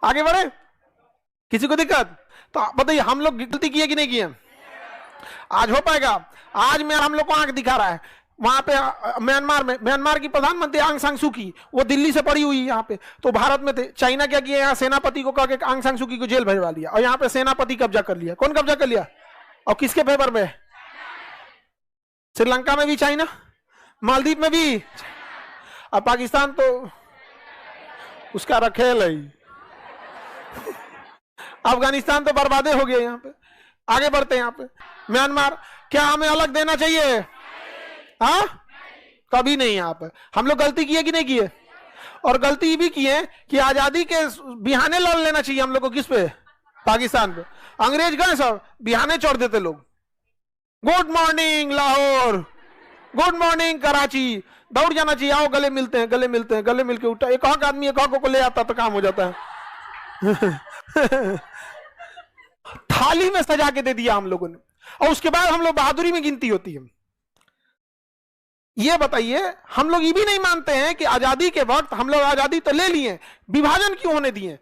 आगे बढ़े, किसी को दिक्कत? तो बताइए हम लोग गलती किए कि नहीं किए? आज हो पाएगा? आज मैं हम लोग को आंख दिखा रहा है। वहां पे म्यांमार में, म्यांमार की प्रधानमंत्री आंग सांग सूकी, वो दिल्ली से पड़ी हुई यहाँ पे, तो भारत में थे। चाइना क्या किया, यहाँ सेनापति को कह के आंग सांग सूकी को जेल भेजवा लिया, और यहाँ पे सेनापति कब्जा कर लिया। कौन कब्जा कर लिया? और किसके फेवर में? श्रीलंका में भी चाइना, मालदीव में भी, और पाकिस्तान तो उसका रखेल है। अफगानिस्तान तो बर्बादे हो गए। यहाँ पे आगे बढ़ते हैं। यहाँ पे म्यांमार, क्या हमें अलग देना चाहिए? हाँ, कभी नहीं। यहाँ पे हम लोग गलती किए कि नहीं किए? और गलती भी किए कि आजादी के बिहाने लड़ लेना चाहिए हम लोग को। किस पे? पाकिस्तान पे। अंग्रेज गए सब, बिहाने छोड़ देते लोग। Good morning Lahore, good morning Karachi, दौड़ जाना चाहिए, आओ गले मिलते हैं, गले मिलते हैं। गले मिलके उठा, एक हक आदमी एक हक को ले आता तो काम हो जाता है। थाली में सजा के दे दिया हम लोगों ने, और उसके बाद हम लोग बहादुरी में गिनती होती है। ये बताइए, हम लोग ये भी नहीं मानते हैं कि आजादी के वक्त हम लोग आजादी तो ले लिए, विभाजन क्यों होने दिए?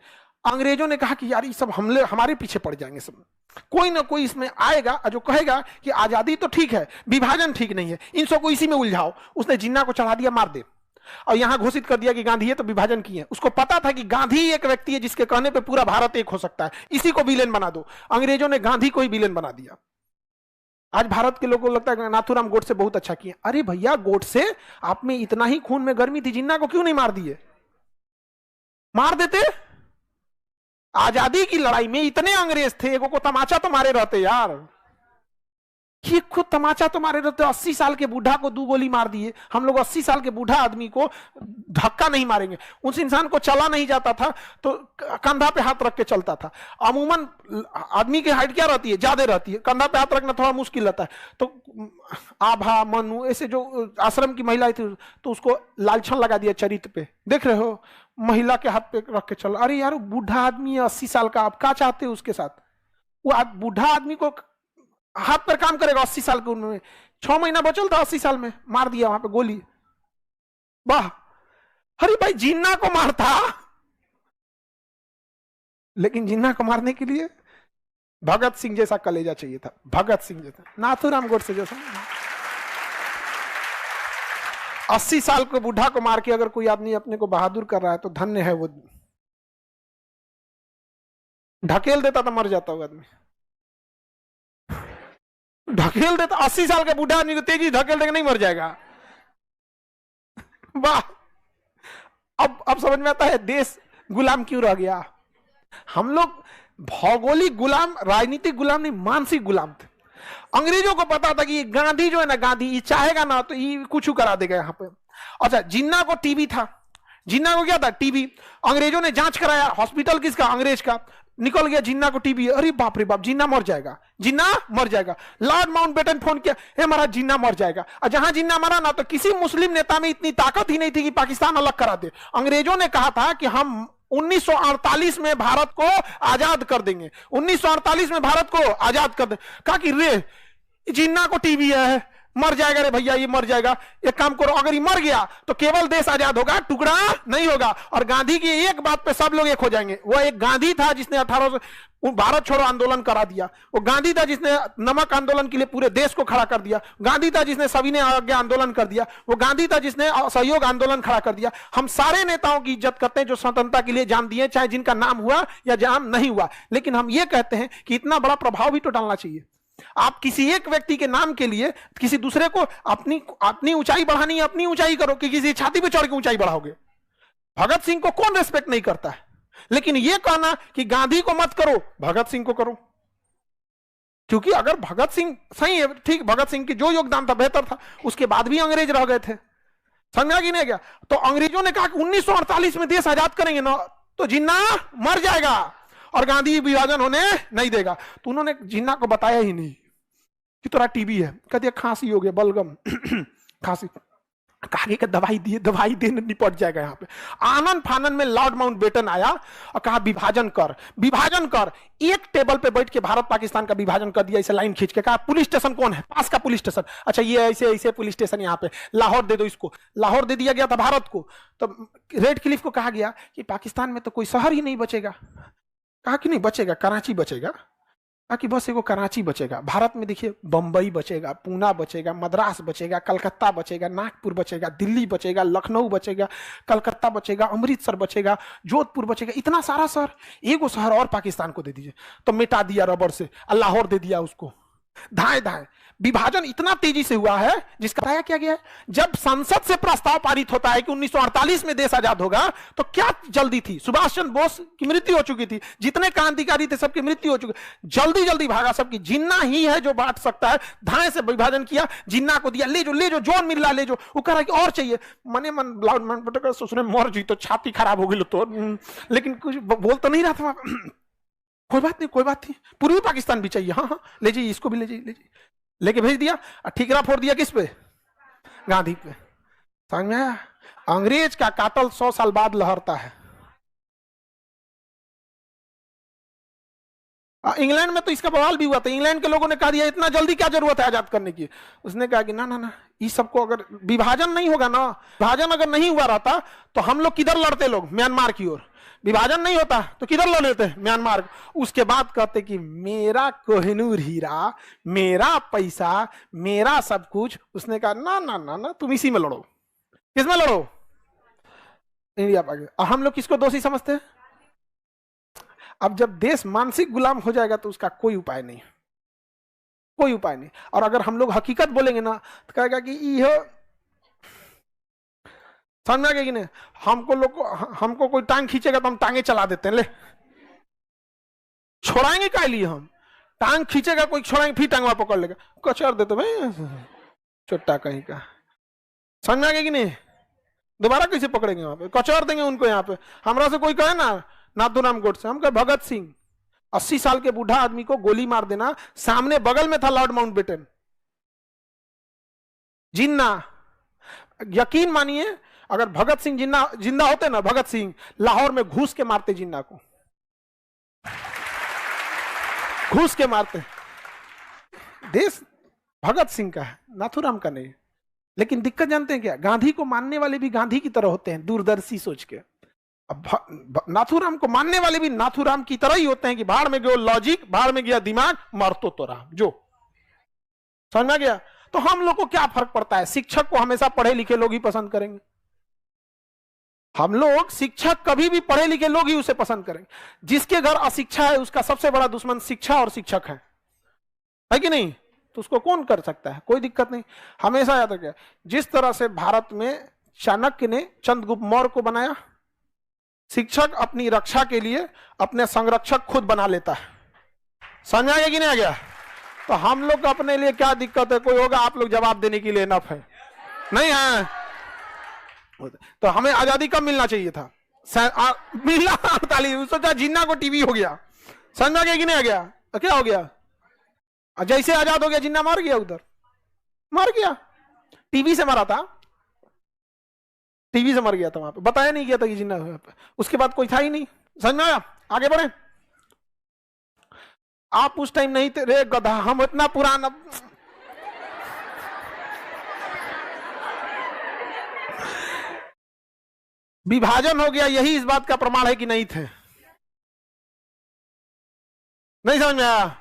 अंग्रेजों ने कहा कि यार ये सब हमले हमारे पीछे पड़ जाएंगे सब, कोई ना कोई इसमें आएगा जो कहेगा कि आजादी तो ठीक है, विभाजन ठीक नहीं है, इन सबको इसी में उलझाओ। उसने जिन्ना को चढ़ा दिया, मार दे, और यहां घोषित कर दिया कि गांधी है तो विभाजन किए। उसको पता था कि गांधी एक व्यक्ति है जिसके कहने पे पूरा भारत एक हो सकता है, इसी को विलेन बना दो। अंग्रेजों ने गांधी को ही विलेन बना दिया। आज भारत के लोगों को लगता है कि नाथूराम गोडसे बहुत अच्छा किए। अरे भैया, गोडसे आप में इतना ही खून में गर्मी थी, जिन्ना को क्यों नहीं मार दिए? मार देते। आजादी की लड़ाई में इतने अंग्रेज थे, एगो को तमाचा तो मारे रहते यार। ये खुद तमाचा तो मारे रहते। 80 साल के बूढ़ा को 2 गोली मार दिए। हम लोग 80 साल के बूढ़ा आदमी को धक्का नहीं मारेंगे। उस इंसान को चला नहीं जाता था तो कंधा पे हाथ रख के चलता था। अमूमन आदमी की हाइट क्या रहती है? ज्यादा रहती है, कंधा पे हाथ रखना थोड़ा मुश्किल रहता है। तो आभा, मनु, ऐसे जो आश्रम की महिला थी, तो उसको लालछन लगा दिया चरित्र पे। देख रहे हो, महिला के हाथ पे रख के चल। अरे यार, बूढ़ा आदमी है 80 साल का, आप क्या चाहते हो उसके साथ? वो बूढ़ा आदमी को हाथ पर काम करेगा 80 साल के उम्र में। 6 महीना बचल था 80 साल में, मार दिया वहां पे गोली। वाह! अरे भाई, जिन्ना को मारता, लेकिन जिन्ना को मारने के लिए भगत सिंह जैसा कलेजा चाहिए था। भगत सिंह जैसा, नाथूराम गोडसे जैसा। 80 साल के बूढ़ा को मार के अगर कोई आदमी अपने को बहादुर कर रहा है तो धन्य है वो। ढकेल देता तो मर जाता वो आदमी। ढकेल देता, 80 साल का बूढ़ा आदमी को तेजी ढकेल देगा, नहीं मर जाएगा। वाह! अब समझ में आता है देश गुलाम क्यों रह गया। हम लोग भौगोलिक गुलाम, राजनीतिक गुलाम नहीं, मानसिक गुलाम थे। अंग्रेजों को पता था कि ये गांधी जो है ना, गांधी ये चाहेगा ना तो ये कुछ करा देगा यहाँ पे। अच्छा, जिन्ना को टीबी था। जिन्ना को क्या था? टीबी। अंग्रेजों ने जांच कराया, हॉस्पिटल किसका? अंग्रेज का। निकल गया जिन्ना को टीबी। अरे बाप रे बाप, जिन्ना मर जाएगा, जिन्ना मर जाएगा। लॉर्ड माउंटबेटन फोन किया, हे महाराज जिन्ना मर जाएगा। और जहां जिन्ना मरा ना, तो किसी मुस्लिम नेता में इतनी ताकत ही नहीं थी कि पाकिस्तान अलग करा दे। अंग्रेजों ने कहा था कि हम 1948 में भारत को आजाद कर देंगे, 1948 में भारत को आजाद कर देंगे। कहा कि रे जिन्ना को टीबी है, मर जाएगा रे भैया, ये मर जाएगा। एक काम करो, अगर ये मर गया तो केवल देश आजाद होगा, टुकड़ा नहीं होगा। और गांधी की एक बात पे सब लोग एक हो जाएंगे। वो एक गांधी था जिसने 1800 भारत छोड़ो आंदोलन करा दिया। वो गांधी था जिसने नमक आंदोलन के लिए पूरे देश को खड़ा कर दिया। गांधी था जिसने सविनय अवज्ञा आंदोलन कर दिया। वो गांधी था जिसने असहयोग आंदोलन खड़ा कर दिया। हम सारे नेताओं की इज्जत करते हैं जो स्वतंत्रता के लिए जान दिए, चाहे जिनका नाम हुआ या जान नहीं हुआ। लेकिन हम ये कहते हैं कि इतना बड़ा प्रभाव भी तो डालना चाहिए। आप किसी एक व्यक्ति के नाम के लिए किसी दूसरे को अपनी ऊंचाई बढ़ानी है, अपनी ऊंचाई करो, कि किसी छाती पे चढ़ के ऊंचाई बढ़ाओगे। भगत सिंह को कौन रेस्पेक्ट नहीं करता है, लेकिन यह कहना कि गांधी को मत करो, भगत सिंह को करो। क्योंकि अगर भगत सिंह सही है, ठीक, भगत सिंह की जो योगदान था बेहतर था, उसके बाद भी अंग्रेज रह गए थे। समझा कि नहीं गया? तो अंग्रेजों ने कहा कि 1948 में देश आजाद करेंगे ना, तो जिन्ना मर जाएगा और गांधी विभाजन होने नहीं देगा। तो उन्होंने जिन्ना को बताया ही नहीं कि तोरा टीबी है। कह दिया खांसी हो गया, बलगम खांसी। कहा कि दवाई दिए, दवाई देने निपट जाएगा। यहाँ पे आनंद फानन में लॉर्ड माउंटबेटन आया और कहा विभाजन कर, विभाजन कर। एक टेबल पे बैठ के भारत पाकिस्तान का विभाजन कर दिया, इसे लाइन खींच के। कहा पुलिस स्टेशन कौन है, पास का पुलिस स्टेशन, अच्छा ये ऐसे ऐसे पुलिस स्टेशन यहाँ पे, लाहौर दे दो इसको। लाहौर दे दिया गया था भारत को। तो रेड क्लिफ को कहा गया कि पाकिस्तान में तो कोई शहर ही नहीं बचेगा। कहा कि नहीं बचेगा, कराची बचेगा। कि बस एगो कराची बचेगा। भारत में देखिए बंबई बचेगा, पूना बचेगा, मद्रास बचेगा, कलकत्ता बचेगा, नागपुर बचेगा, दिल्ली बचेगा, लखनऊ बचेगा, कलकत्ता बचेगा, अमृतसर बचेगा, जोधपुर बचेगा, इतना सारा शहर। एगो शहर और पाकिस्तान को दे दीजिए। तो मिटा दिया रबर से, लाहौर दे दिया उसको। धाए धाए विभाजन इतना तेजी से हुआ है, जिसका बताया क्या गया है, जब संसद से प्रस्ताव पारित होता है कि 1948 में देश आजाद होगा, तो क्या जल्दी थी, सुभाष चंद्र बोस की मृत्यु हो चुकी थी, जितने क्रांतिकारी थे सबकी मृत्यु हो चुकी, जल्दी जल्दी भागा सबकी। जिन्ना ही है जो बांट सकता है, धाए से विभाजन किया, जिन्ना को दिया, ले जो जोन मिल रहा ले जो। वो कह रहा कि और चाहिए, मने मन लाउड मन बटकर सोचने मर जी तो छाती खराब हो गई तो, लेकिन कुछ बोल तो नहीं रहा था। कोई बात नहीं, कोई बात नहीं, पूर्वी पाकिस्तान भी चाहिए, हाँ हाँ ले जाइए, इसको भी ले जाइए, लेके भेज दिया। ठीकरा फोड़ दिया किस पे, गांधी पे। समझ में आया? अंग्रेज का कातल 100 साल बाद लहरता है। इंग्लैंड में तो इसका बवाल भी हुआ था। इंग्लैंड के लोगों ने कहा दिया इतना जल्दी क्या जरूरत है आजाद करने की। उसने कहा कि ना ना ना, इस सबको अगर विभाजन नहीं होगा ना, विभाजन अगर नहीं हुआ रहता तो हम लोग किधर लड़ते, लोग म्यांमार की ओर। विभाजन नहीं होता तो किधर लड़ लेते, म्यांमार। उसके बाद कहते कि मेरा कोहिनूर हीरा, मेरा पैसा, मेरा सब कुछ। उसने कहा ना ना ना ना, तुम इसी में लड़ो। किसमें लड़ो, इंडिया पाकिस्तान। हम लोग किसको दोषी समझते हैं? अब जब देश मानसिक गुलाम हो जाएगा तो उसका कोई उपाय नहीं, कोई उपाय नहीं। और अगर हम लोग हकीकत बोलेंगे ना तो कहेगा कि यह समझ में आ गया कि नहीं, हमको कोई टांग खींचेगा तो हम टांगे चला देते हैं, ले छोड़ाएंगे क्या लिए हम, टांग खींचेगा कोई, छोड़ाएंगे, फिर टांगवा पकड़ लेगा, कचर देते भाई चुट्टा कहीं का। समझ में आ गया कि नहीं? दोबारा कैसे पकड़ेंगे, वहां पे कचर देंगे उनको। यहाँ पे हमरा से कोई कहे ना नाथूराम गोडसे, हम कहे भगत सिंह, 80 साल के बूढ़ा आदमी को गोली मार देना, सामने बगल में था लॉर्ड माउंटबेटन, जिन्ना। यकीन मानिए अगर भगत सिंह जिंदा होते ना, भगत सिंह लाहौर में घूस के मारते, जिन्ना को घूस के मारते। देश भगत सिंह का है, नाथूराम का नहीं। लेकिन दिक्कत जानते हैं क्या, गांधी को मानने वाले भी गांधी की तरह होते हैं, दूरदर्शी सोच के। अब नाथूराम को मानने वाले भी नाथूराम की तरह ही होते हैं कि भाड़ में गयो लॉजिक, भाड़ में गया दिमाग, मरतो तो रहा जो। समझ में गया? तो हम लोग को क्या फर्क पड़ता है, शिक्षक को हमेशा पढ़े लिखे लोग ही पसंद करेंगे। हम लोग शिक्षक कभी भी पढ़े लिखे लोग ही उसे पसंद करेंगे। जिसके घर अशिक्षा है उसका सबसे बड़ा दुश्मन शिक्षा और शिक्षक है कि नहीं? तो उसको कौन कर सकता है, कोई दिक्कत नहीं। हमेशा याद रखिए, जिस तरह से भारत में चाणक्य ने चंद्रगुप्त मौर्य को बनाया, शिक्षक अपनी रक्षा के लिए अपने संरक्षक खुद बना लेता है। समझ आ गया कि नहीं आ गया? तो हम लोग अपने लिए क्या दिक्कत है, कोई होगा आप लोग जवाब देने के लिए इनफ है, नहीं है? तो हमें आजादी कब मिलना चाहिए था, मिला 48। सोचा जिन्ना को टीवी हो गया। समझ आ गया कि नहीं आ गया? तो क्या हो गया, जैसे आजाद हो गया जिन्ना मार गया, उधर मार गया, टीवी से मारा था, टीवी से मर गया था वहां पे, बताया नहीं गया था कि जिन्ना। उसके बाद कोई था ही नहीं। समझ में आया? आगे बढ़े। आप उस टाइम नहीं थे रे गधा, हम इतना पुराना। विभाजन हो गया, यही इस बात का प्रमाण है कि नहीं थे। नहीं समझ में आया?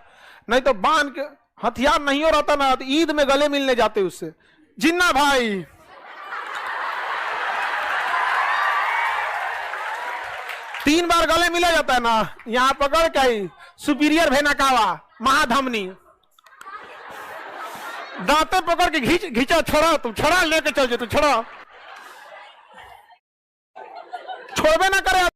नहीं तो बांध के हथियार नहीं हो रहा ना, तो ईद में गले मिलने जाते उससे, जिन्ना भाई। तीन बार गले मिला जाता है ना, यहां पकड़ के सुपीरियर भेनाकावा महाधमनी, दांते पकड़ के घींचा, छोड़ा तुम, छोड़ा लेके चल जे तू, छोड़ा, छोड़बे ना करे।